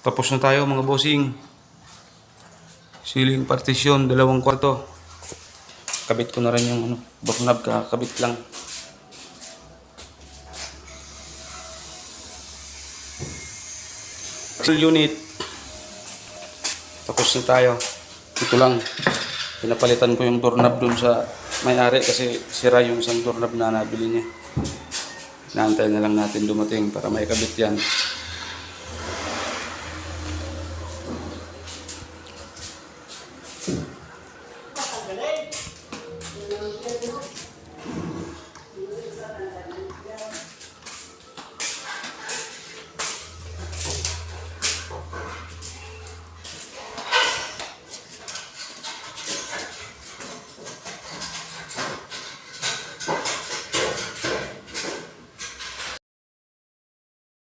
Tapos na tayo mga bossing. Ceiling partition, 2 kwarto. Kabit ko na rin yung doorknob, kakabit lang. Unit. Tapos na tayo. Ito lang. Pinapalitan ko yung doorknob dun sa may-ari kasi sira yung isang doorknob na nabili niya. Naantay na lang natin dumating para maikabit yan.